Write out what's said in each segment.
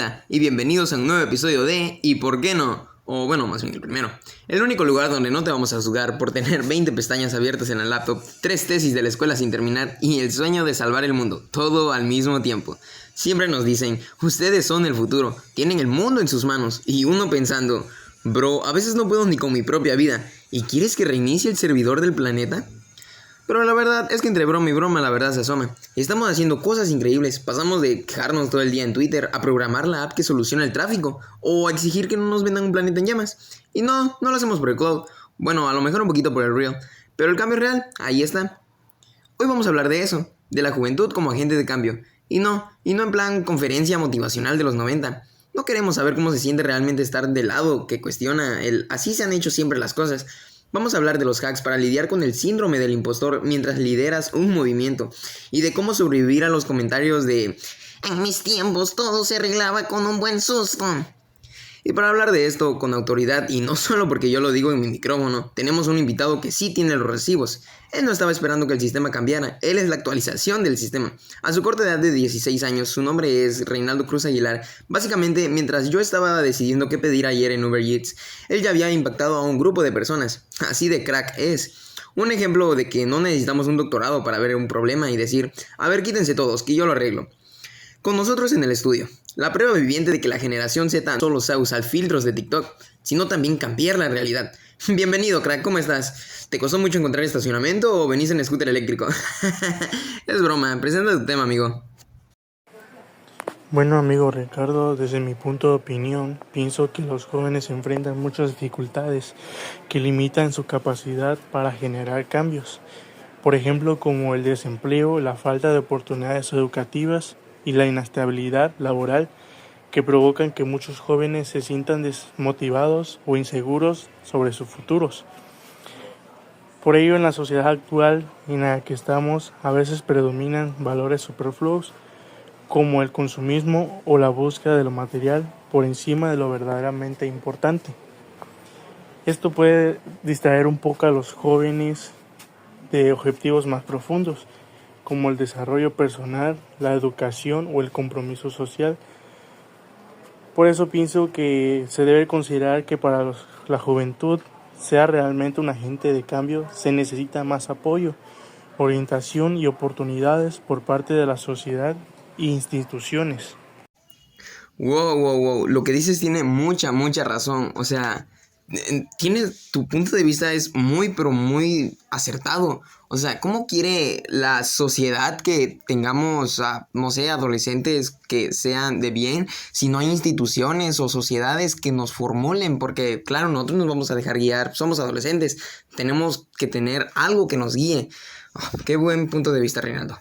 Hola y bienvenidos a un nuevo episodio de ¿Y por qué no? O bueno, más bien el primero. El único lugar donde no te vamos a juzgar por tener 20 pestañas abiertas en la laptop, 3 tesis de la escuela sin terminar y el sueño de salvar el mundo, todo al mismo tiempo. Siempre nos dicen, ustedes son el futuro, tienen el mundo en sus manos y uno pensando, bro, a veces no puedo ni con mi propia vida. ¿Y quieres que reinicie el servidor del planeta? Pero la verdad es que entre broma y broma la verdad se asoma. Estamos haciendo cosas increíbles. Pasamos de quejarnos todo el día en Twitter a programar la app que soluciona el tráfico o a exigir que no nos vendan un planeta en llamas. Y no lo hacemos por el cloud. Bueno, a lo mejor un poquito por el real. Pero el cambio real, ahí está. Hoy vamos a hablar de eso, de la juventud como agente de cambio. Y no en plan conferencia motivacional de los 90. No queremos saber cómo se siente realmente estar del lado que cuestiona el así se han hecho siempre las cosas. Vamos a hablar de los hacks para lidiar con el síndrome del impostor mientras lideras un movimiento y de cómo sobrevivir a los comentarios de en mis tiempos todo se arreglaba con un buen susto. Y para hablar de esto con autoridad, y no solo porque yo lo digo en mi micrófono, tenemos un invitado que sí tiene los recibos. Él no estaba esperando que el sistema cambiara, él es la actualización del sistema. A su corta edad de 16 años, su nombre es Reinaldo Cruz Aguilar. Básicamente, mientras yo estaba decidiendo qué pedir ayer en Uber Eats, él ya había impactado a un grupo de personas. Así de crack es. Un ejemplo de que no necesitamos un doctorado para ver un problema y decir, a ver, quítense todos, que yo lo arreglo. Con nosotros en el estudio, la prueba viviente de que la generación Z no solo sabe usar filtros de TikTok, sino también cambiar la realidad. Bienvenido, crack, ¿cómo estás? ¿Te costó mucho encontrar estacionamiento o venís en scooter eléctrico? Es broma, presenta tu tema, amigo. Bueno, amigo Ricardo, desde mi punto de opinión, pienso que los jóvenes enfrentan muchas dificultades que limitan su capacidad para generar cambios. Por ejemplo, como el desempleo, la falta de oportunidades educativas y la inestabilidad laboral que provocan que muchos jóvenes se sientan desmotivados o inseguros sobre sus futuros. Por ello, en la sociedad actual en la que estamos, a veces predominan valores superfluos como el consumismo o la búsqueda de lo material por encima de lo verdaderamente importante. Esto puede distraer un poco a los jóvenes de objetivos más profundos, como el desarrollo personal, la educación o el compromiso social. Por eso pienso que se debe considerar que para la juventud sea realmente un agente de cambio, se necesita más apoyo, orientación y oportunidades por parte de la sociedad e instituciones. Wow. Lo que dices tiene mucha razón. O sea, tu punto de vista es muy, pero muy acertado. O sea, ¿cómo quiere la sociedad que tengamos, no sé, adolescentes que sean de bien si no hay instituciones o sociedades que nos formulen? Porque, claro, nosotros nos vamos a dejar guiar, somos adolescentes, tenemos que tener algo que nos guíe. Qué buen punto de vista, Reinaldo.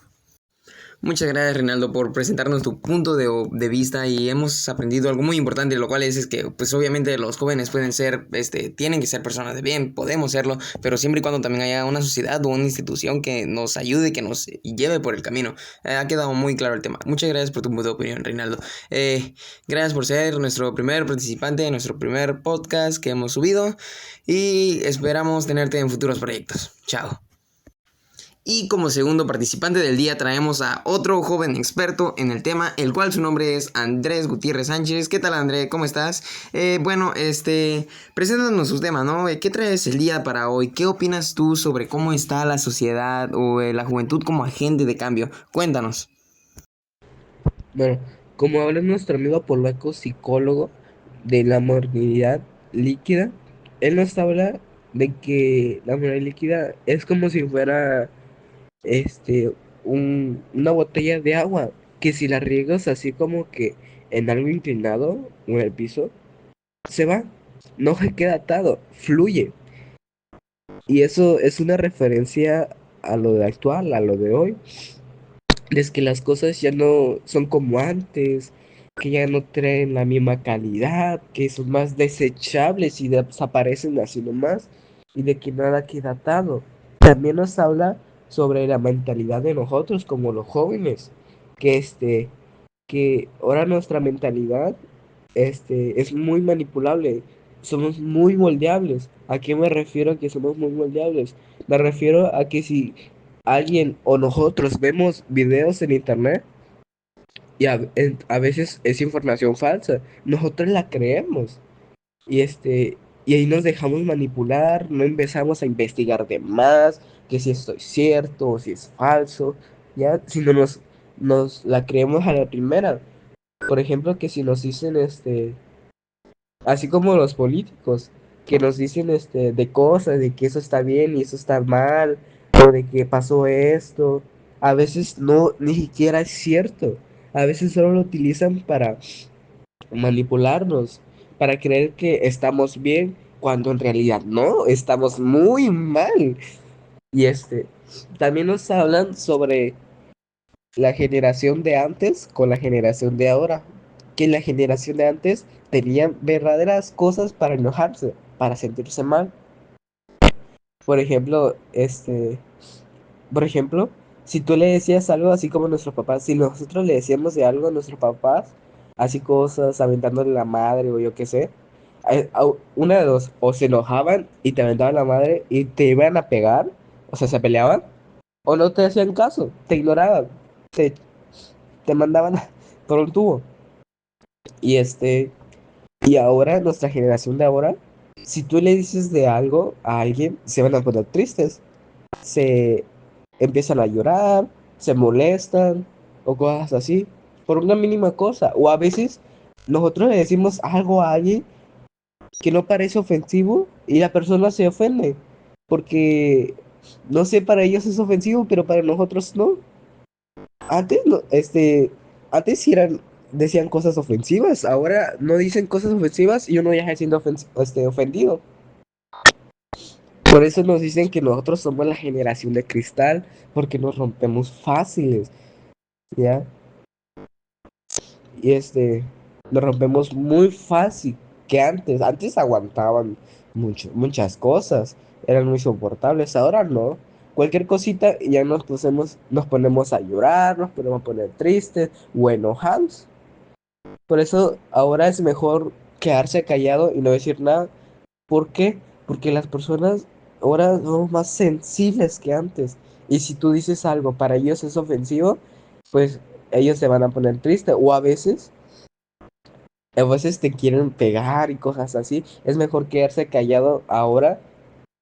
Muchas gracias, Reinaldo, por presentarnos tu punto de vista y hemos aprendido algo muy importante, lo cual es que pues obviamente los jóvenes pueden ser, tienen que ser personas de bien, podemos serlo, pero siempre y cuando también haya una sociedad o una institución que nos ayude, que nos lleve por el camino. Ha quedado muy claro el tema. Muchas gracias por tu punto de opinión, Reinaldo. Gracias por ser nuestro primer participante en nuestro primer podcast que hemos subido y esperamos tenerte en futuros proyectos. Chao. Y como segundo participante del día traemos a otro joven experto en el tema, el cual su nombre es Andrés Gutiérrez Sánchez. ¿Qué tal, Andrés? ¿Cómo estás? Preséntanos su tema, ¿no? ¿Qué traes el día para hoy? ¿Qué opinas tú sobre cómo está la sociedad o la juventud como agente de cambio? Cuéntanos. Bueno, como habla nuestro amigo polaco psicólogo de la modernidad líquida, él nos habla de que la modernidad líquida es como si fuera este una botella de agua, que si la riegas así como que en algo inclinado o en el piso, se va, no se queda atado, fluye. Y eso es una referencia a lo de actual, a lo de hoy. Es que las cosas ya no son como antes, que ya no traen la misma calidad, que son más desechables y desaparecen así nomás, y de que nada queda atado. También nos habla sobre la mentalidad de nosotros como los jóvenes, que que ahora nuestra mentalidad es muy manipulable, somos muy moldeables. ¿A qué me refiero que somos muy moldeables? Me refiero a que si alguien o nosotros vemos videos en internet, y a veces es información falsa. Nosotros la creemos y y ahí nos dejamos manipular, no empezamos a investigar de más, que si esto es cierto o si es falso, ya, sino nos la creemos a la primera. Por ejemplo, que si nos dicen así como los políticos, que nos dicen de cosas, de que eso está bien y eso está mal, o de que pasó esto, a veces no, ni siquiera es cierto. A veces solo lo utilizan para manipularnos, para creer que estamos bien, cuando en realidad no, estamos muy mal. Y también nos hablan sobre la generación de antes con la generación de ahora, que la generación de antes tenían verdaderas cosas para enojarse, para sentirse mal. Por ejemplo, por ejemplo, si tú le decías algo así como nuestros papás, si nosotros le decíamos de algo a nuestros papás, así cosas, aventándole la madre o yo qué sé, una de dos, o se enojaban y te aventaban la madre y te iban a pegar, o sea, se peleaban, o no te hacían caso, te ignoraban, te, te mandaban por un tubo. Y y ahora, nuestra generación de ahora, si tú le dices de algo a alguien, se van a poner tristes, se empiezan a llorar, se molestan o cosas así, por una mínima cosa. O a veces nosotros le decimos algo a alguien que no parece ofensivo y la persona se ofende, porque no sé, para ellos es ofensivo, pero para nosotros no. Antes, no, antes sí decían cosas ofensivas, ahora no dicen cosas ofensivas y uno ya está siendo ofendido. Por eso nos dicen que nosotros somos la generación de cristal, porque nos rompemos fáciles, ¿ya? Y nos rompemos muy fácil que antes. Antes aguantaban muchas cosas, eran muy soportables, ahora no. Cualquier cosita y ya nos ponemos a llorar, nos ponemos a poner tristes o enojados. Por eso ahora es mejor quedarse callado y no decir nada. ¿Por qué? Porque las personas ahora son más sensibles que antes. Y si tú dices algo para ellos es ofensivo, pues ellos se van a poner tristes. O a veces te quieren pegar y cosas así. Es mejor quedarse callado ahora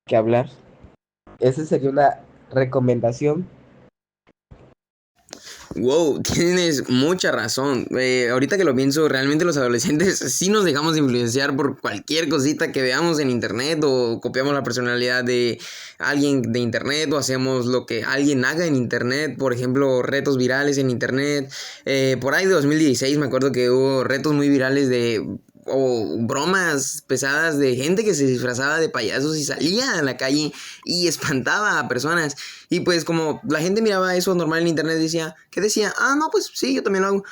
que hablar. Esa sería una recomendación. Wow, tienes mucha razón. Ahorita que lo pienso, realmente los adolescentes sí nos dejamos influenciar por cualquier cosita que veamos en internet o copiamos la personalidad de alguien de internet o hacemos lo que alguien haga en internet, por ejemplo, retos virales en internet. Por ahí de 2016 me acuerdo que hubo retos muy virales de o bromas pesadas de gente que se disfrazaba de payasos y salía a la calle y espantaba a personas. Y pues como la gente miraba eso normal en internet, decía, ¿qué decía? Ah, no, pues sí, yo también lo hago.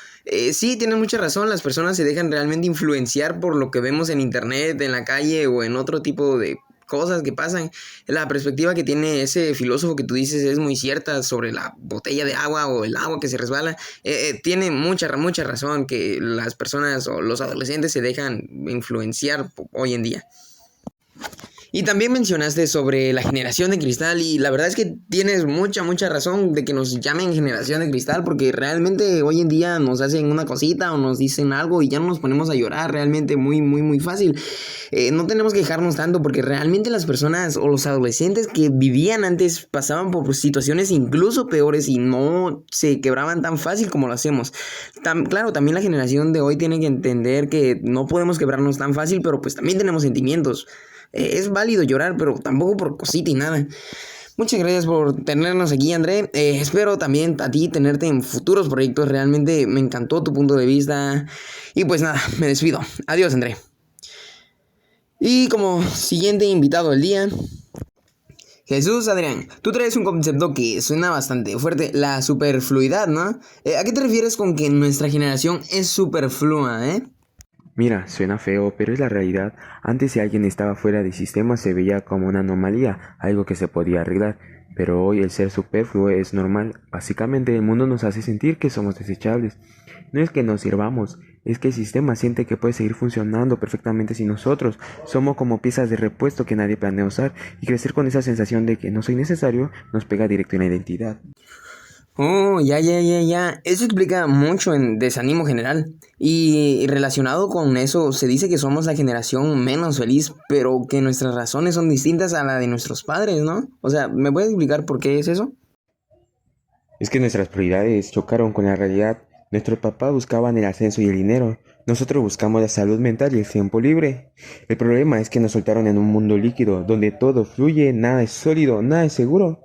Sí, tienes mucha razón, las personas se dejan realmente influenciar por lo que vemos en internet, en la calle o en otro tipo de cosas que pasan. La perspectiva que tiene ese filósofo que tú dices es muy cierta sobre la botella de agua o el agua que se resbala. Tiene mucha razón que las personas o los adolescentes se dejan influenciar hoy en día. Y también mencionaste sobre la generación de cristal y la verdad es que tienes mucha razón de que nos llamen generación de cristal porque realmente hoy en día nos hacen una cosita o nos dicen algo y ya no nos ponemos a llorar realmente muy fácil. No tenemos que dejarnos tanto porque realmente las personas o los adolescentes que vivían antes pasaban por situaciones incluso peores y no se quebraban tan fácil como lo hacemos. Claro, también la generación de hoy tiene que entender que no podemos quebrarnos tan fácil, pero pues también tenemos sentimientos. Es válido llorar, pero tampoco por cosita y nada. Muchas gracias por tenernos aquí, André. Espero también a ti tenerte en futuros proyectos. Realmente me encantó tu punto de vista. Y pues nada, me despido. Adiós, André. Y como siguiente invitado del día, Jesús Adrián. Tú traes un concepto que suena bastante fuerte, la superfluidad, ¿no? ¿A qué te refieres con que nuestra generación es superflua, Mira, suena feo, pero es la realidad. Antes si alguien estaba fuera del sistema se veía como una anomalía, algo que se podía arreglar. Pero hoy el ser superfluo es normal. Básicamente el mundo nos hace sentir que somos desechables. No es que nos sirvamos, es que el sistema siente que puede seguir funcionando perfectamente sin nosotros. Somos como piezas de repuesto que nadie planea usar y crecer con esa sensación de que no soy necesario nos pega directo en la identidad. Oh, ya. Eso explica mucho en desánimo general. Y relacionado con eso, se dice que somos la generación menos feliz, pero que nuestras razones son distintas a la de nuestros padres, ¿no? O sea, ¿me puedes explicar por qué es eso? Es que nuestras prioridades chocaron con la realidad. Nuestros papás buscaban el ascenso y el dinero. Nosotros buscamos la salud mental y el tiempo libre. El problema es que nos soltaron en un mundo líquido, donde todo fluye, nada es sólido, nada es seguro.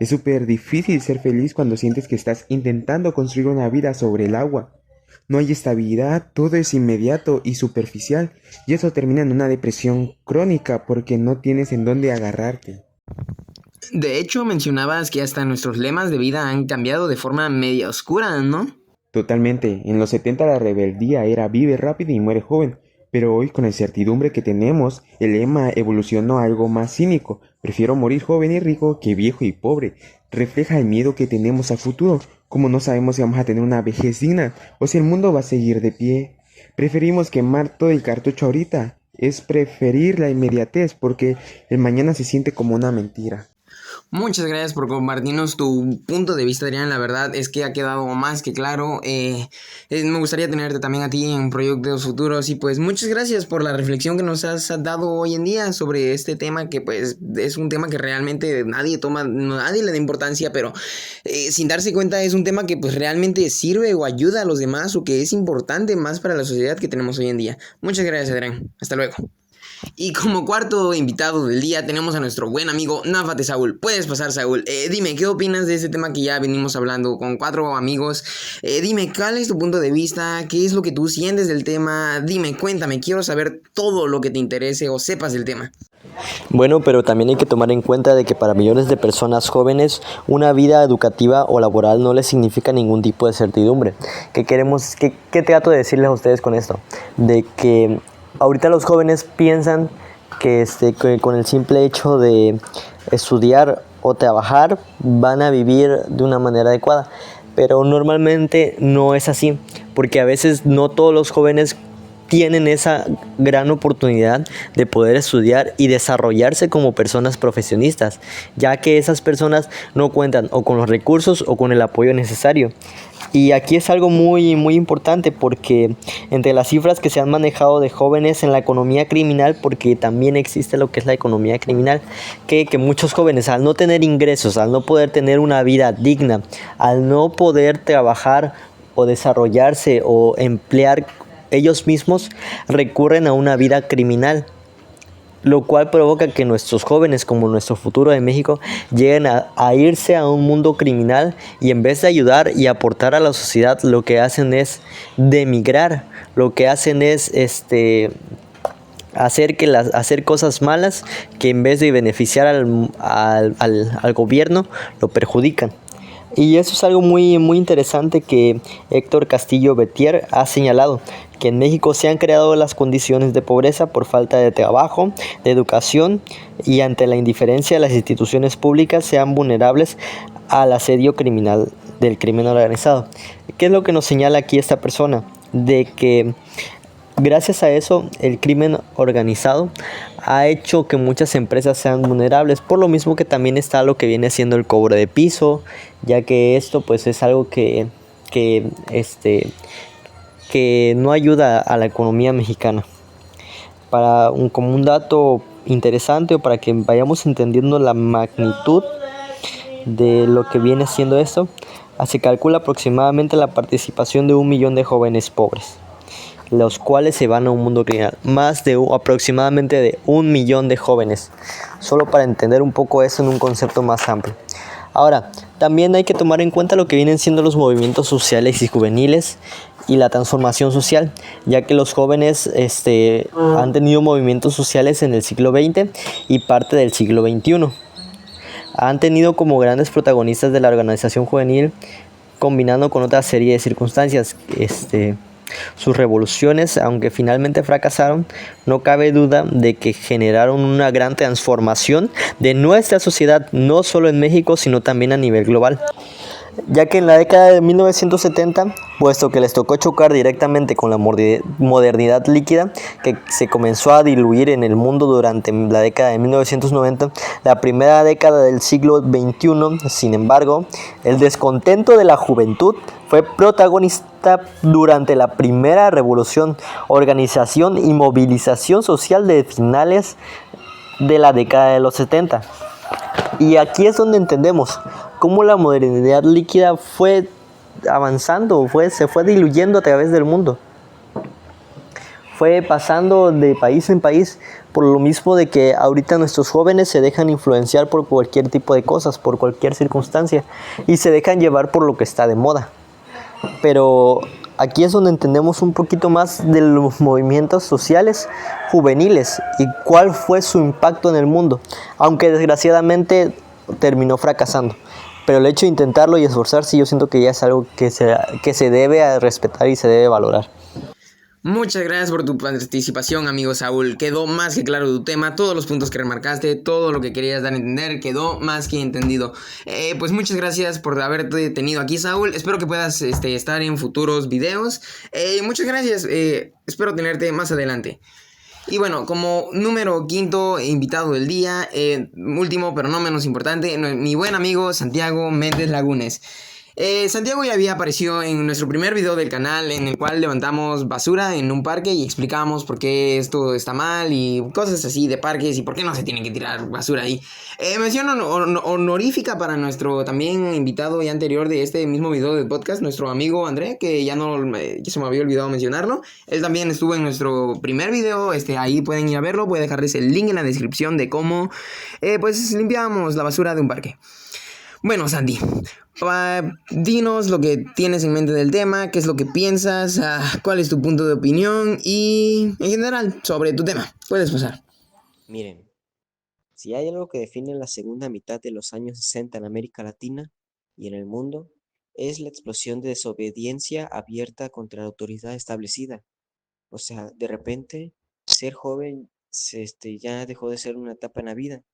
Es súper difícil ser feliz cuando sientes que estás intentando construir una vida sobre el agua. No hay estabilidad, todo es inmediato y superficial, y eso termina en una depresión crónica porque no tienes en dónde agarrarte. De hecho, mencionabas que hasta nuestros lemas de vida han cambiado de forma media oscura, ¿no? Totalmente, en los 70 la rebeldía era vive rápido y muere joven, pero hoy con la incertidumbre que tenemos, el lema evolucionó a algo más cínico. Prefiero morir joven y rico que viejo y pobre. Refleja el miedo que tenemos al futuro, como no sabemos si vamos a tener una vejez digna o si el mundo va a seguir de pie. Preferimos quemar todo el cartucho ahorita. Es preferir la inmediatez porque el mañana se siente como una mentira. Muchas gracias por compartirnos tu punto de vista, Adrián. La verdad es que ha quedado más que claro. Me gustaría tenerte también a ti en proyectos futuros. Y pues muchas gracias por la reflexión que nos has dado hoy en día sobre este tema, que pues es un tema que realmente nadie le da importancia, pero sin darse cuenta es un tema que pues realmente sirve o ayuda a los demás, o que es importante más para la sociedad que tenemos hoy en día. Muchas gracias, Adrián. Hasta luego. Y como cuarto invitado del día tenemos a nuestro buen amigo Náfate Saúl. Puedes pasar, Saúl. Dime, ¿qué opinas de este tema que ya venimos hablando con 4 amigos? Dime, ¿cuál es tu punto de vista? ¿Qué es lo que tú sientes del tema? Dime, cuéntame, quiero saber todo lo que te interese o sepas del tema. Bueno, pero también hay que tomar en cuenta de que para millones de personas jóvenes una vida educativa o laboral no les significa ningún tipo de certidumbre. ¿Qué trato de decirles a ustedes con esto? De que ahorita los jóvenes piensan que con el simple hecho de estudiar o trabajar van a vivir de una manera adecuada, pero normalmente no es así, porque a veces no todos los jóvenes tienen esa gran oportunidad de poder estudiar y desarrollarse como personas profesionistas, ya que esas personas no cuentan o con los recursos o con el apoyo necesario. Y aquí es algo muy importante, porque entre las cifras que se han manejado de jóvenes en la economía criminal, porque también existe lo que es la economía criminal, que muchos jóvenes, al no tener ingresos, al no poder tener una vida digna, al no poder trabajar o desarrollarse o emplear ellos mismos, recurren a una vida criminal, lo cual provoca que nuestros jóvenes, como nuestro futuro de México, lleguen a irse a un mundo criminal, y en vez de ayudar y aportar a la sociedad, lo que hacen es demigrar, lo que hacen es hacer cosas malas que en vez de beneficiar al gobierno, lo perjudican. Y eso es algo muy interesante que Héctor Castillo Betier ha señalado, que en México se han creado las condiciones de pobreza por falta de trabajo, de educación, y ante la indiferencia de las instituciones públicas sean vulnerables al asedio criminal del crimen organizado. ¿Qué es lo que nos señala aquí esta persona? De que gracias a eso el crimen organizado ha hecho que muchas empresas sean vulnerables, por lo mismo que también está lo que viene siendo el cobro de piso, ya que esto pues es algo que no ayuda a la economía mexicana. Como un dato interesante, o para que vayamos entendiendo la magnitud de lo que viene siendo esto, se calcula aproximadamente la participación de 1 millón de jóvenes pobres, los cuales se van a un mundo criminal. Aproximadamente de 1 millón de jóvenes, solo para entender un poco eso en un concepto más amplio. Ahora, también hay que tomar en cuenta lo que vienen siendo los movimientos sociales y juveniles y la transformación social, ya que los jóvenes han tenido movimientos sociales en el siglo XX y parte del siglo XXI. Han tenido como grandes protagonistas de la organización juvenil, combinando con otra serie de circunstancias. Sus revoluciones, aunque finalmente fracasaron, no cabe duda de que generaron una gran transformación de nuestra sociedad, no solo en México, sino también a nivel global. ya que en la década de 1970, puesto que les tocó chocar directamente con la modernidad líquida que se comenzó a diluir en el mundo durante la década de 1990, la primera década del siglo XXI, sin embargo, el descontento de la juventud fue protagonista durante la primera revolución, organización y movilización social de finales de la década de los 70. Y aquí es donde entendemos cómo la modernidad líquida fue avanzando, se fue diluyendo a través del mundo. Fue pasando de país en país, por lo mismo de que ahorita nuestros jóvenes se dejan influenciar por cualquier tipo de cosas, por cualquier circunstancia, y se dejan llevar por lo que está de moda. Pero aquí es donde entendemos un poquito más de los movimientos sociales juveniles y cuál fue su impacto en el mundo, aunque desgraciadamente terminó fracasando. Pero el hecho de intentarlo y esforzarse, yo siento que ya es algo que se debe respetar y se debe valorar. Muchas gracias por tu participación, amigo Saúl. Quedó más que claro tu tema, todos los puntos que remarcaste, todo lo que querías dar a entender, quedó más que entendido. Pues muchas gracias por haberte tenido aquí, Saúl. Espero que puedas estar en futuros videos. Muchas gracias, espero tenerte más adelante. Y bueno, como número quinto invitado del día, último pero no menos importante, mi buen amigo Santiago Méndez Lagunes. Santiago ya había aparecido en nuestro primer video del canal en el cual levantamos basura en un parque y explicamos por qué esto está mal y cosas así de parques y por qué no se tiene que tirar basura ahí. Mención honorífica para nuestro también invitado ya anterior de este mismo video del podcast, nuestro amigo André, que ya se me había olvidado mencionarlo. Él también estuvo en nuestro primer video, ahí pueden ir a verlo, voy a dejarles el link en la descripción de cómo pues limpiamos la basura de un parque. Bueno, Sandy, dinos lo que tienes en mente del tema, qué es lo que piensas, cuál es tu punto de opinión y en general sobre tu tema. Puedes pasar. Miren, si hay algo que define la segunda mitad de los años 60 en América Latina y en el mundo, es la explosión de desobediencia abierta contra la autoridad establecida. O sea, de repente, ser joven ya dejó de ser una etapa en la vida,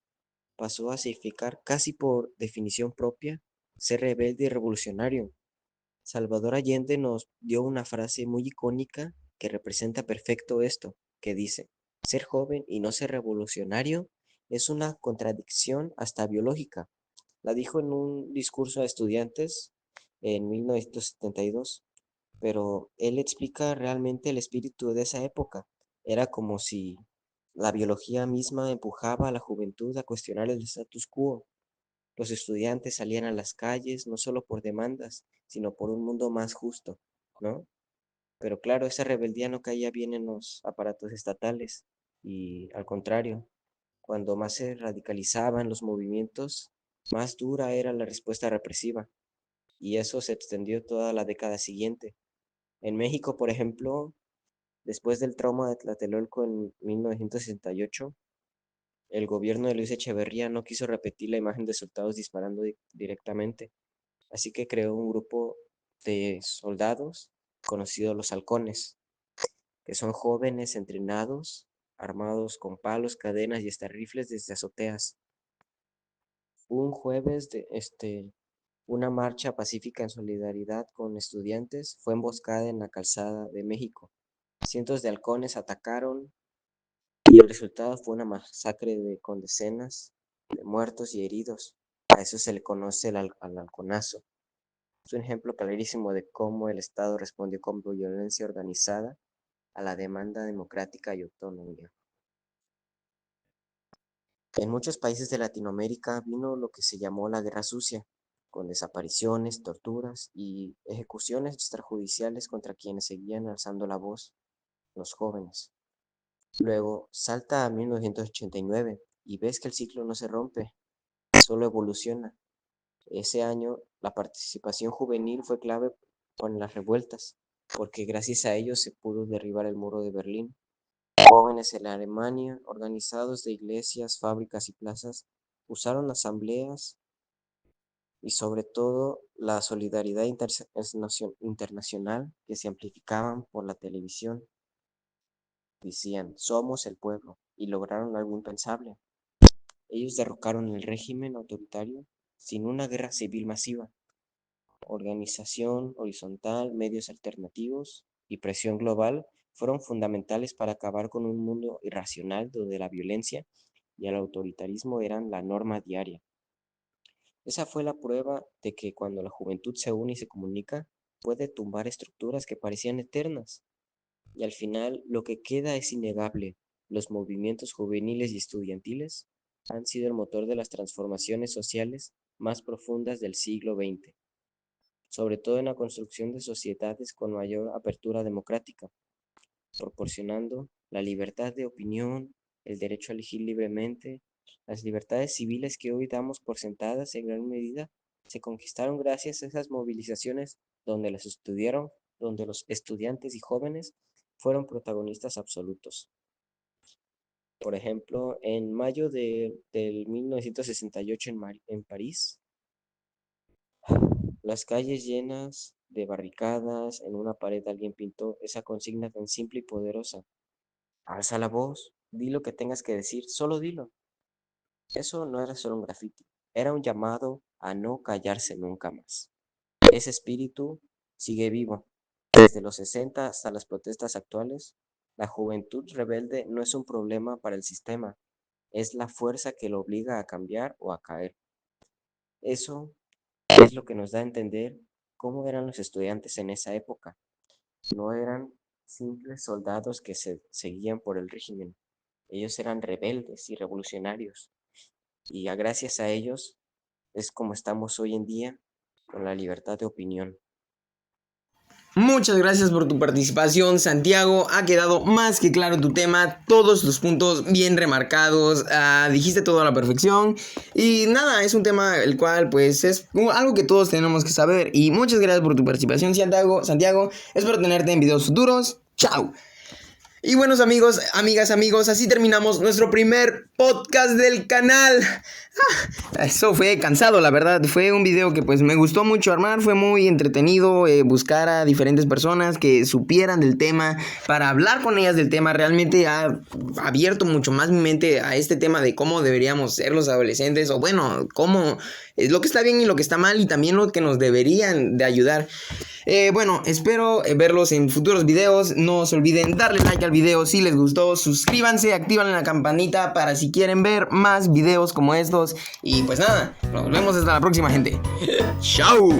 pasó a significar casi por definición propia ser rebelde y revolucionario. Salvador Allende nos dio una frase muy icónica que representa perfecto esto, que dice, ser joven y no ser revolucionario es una contradicción hasta biológica. La dijo en un discurso a estudiantes en 1972, pero él explica realmente el espíritu de esa época. Era como si la biología misma empujaba a la juventud a cuestionar el status quo. Los estudiantes salían a las calles no solo por demandas, sino por un mundo más justo, ¿no? Pero claro, esa rebeldía no caía bien en los aparatos estatales y al contrario, cuando más se radicalizaban los movimientos, más dura era la respuesta represiva y eso se extendió toda la década siguiente. En México, por ejemplo, después del trauma de Tlatelolco en 1968, el gobierno de Luis Echeverría no quiso repetir la imagen de soldados disparando directamente, así que creó un grupo de soldados conocidos los halcones, que son jóvenes entrenados, armados con palos, cadenas y hasta rifles desde azoteas. Un jueves una marcha pacífica en solidaridad con estudiantes fue emboscada en la calzada de México. Cientos de halcones atacaron y el resultado fue una masacre con decenas de muertos y heridos. A eso se le conoce al halconazo. Es un ejemplo clarísimo de cómo el Estado respondió con violencia organizada a la demanda democrática y autónoma. En muchos países de Latinoamérica vino lo que se llamó la Guerra Sucia, con desapariciones, torturas y ejecuciones extrajudiciales contra quienes seguían alzando la voz, los jóvenes. Luego salta a 1989 y ves que el ciclo no se rompe, solo evoluciona. Ese año la participación juvenil fue clave con las revueltas, porque gracias a ellos se pudo derribar el muro de Berlín. Jóvenes en Alemania, organizados de iglesias, fábricas y plazas, usaron asambleas y sobre todo la solidaridad internacional que se amplificaban por la televisión. Decían, somos el pueblo, y lograron algo impensable. Ellos derrocaron el régimen autoritario sin una guerra civil masiva. organización horizontal, medios alternativos y presión global fueron fundamentales para acabar con un mundo irracional donde la violencia y el autoritarismo eran la norma diaria. Esa fue la prueba de que cuando la juventud se une y se comunica, puede tumbar estructuras que parecían eternas. Y al final lo que queda es innegable. Los movimientos juveniles y estudiantiles han sido el motor de las transformaciones sociales más profundas del siglo XX, sobre todo en la construcción de sociedades con mayor apertura democrática, proporcionando la libertad de opinión, el derecho a elegir libremente, las libertades civiles que hoy damos por sentadas en gran medida se conquistaron gracias a esas movilizaciones donde los estudiantes y jóvenes fueron protagonistas absolutos. Por ejemplo, en mayo del 1968 en París, las calles llenas de barricadas, en una pared alguien pintó esa consigna tan simple y poderosa: alza la voz, di lo que tengas que decir, solo dilo. Eso no era solo un grafiti, era un llamado a no callarse nunca más. Ese espíritu sigue vivo. Desde los 60 hasta las protestas actuales, la juventud rebelde no es un problema para el sistema, es la fuerza que lo obliga a cambiar o a caer. Eso es lo que nos da a entender cómo eran los estudiantes en esa época. No eran simples soldados que se seguían por el régimen. Ellos eran rebeldes y revolucionarios. Y gracias a ellos es como estamos hoy en día con la libertad de opinión. Muchas gracias por tu participación, Santiago. Ha quedado más que claro tu tema, todos tus puntos bien remarcados, dijiste todo a la perfección. Y nada, es un tema el cual pues es algo que todos tenemos que saber. Y muchas gracias por tu participación, Santiago. Espero tenerte en videos futuros. Chao. Y buenos amigos, amigas, amigos, así terminamos nuestro primer podcast del canal. Eso fue cansado, la verdad. Fue un video que pues me gustó mucho armar. Fue muy entretenido buscar a diferentes personas que supieran del tema para hablar con ellas del tema. Realmente ha abierto mucho más mi mente a este tema de cómo deberíamos ser los adolescentes. O bueno, cómo es lo que está bien y lo que está mal, y también lo que nos deberían de ayudar. Bueno, espero verlos en futuros videos. No se olviden darle like al video si les gustó. Suscríbanse, activan la campanita para si quieren ver más videos como estos. Y pues nada, nos vemos hasta la próxima, gente. Chao.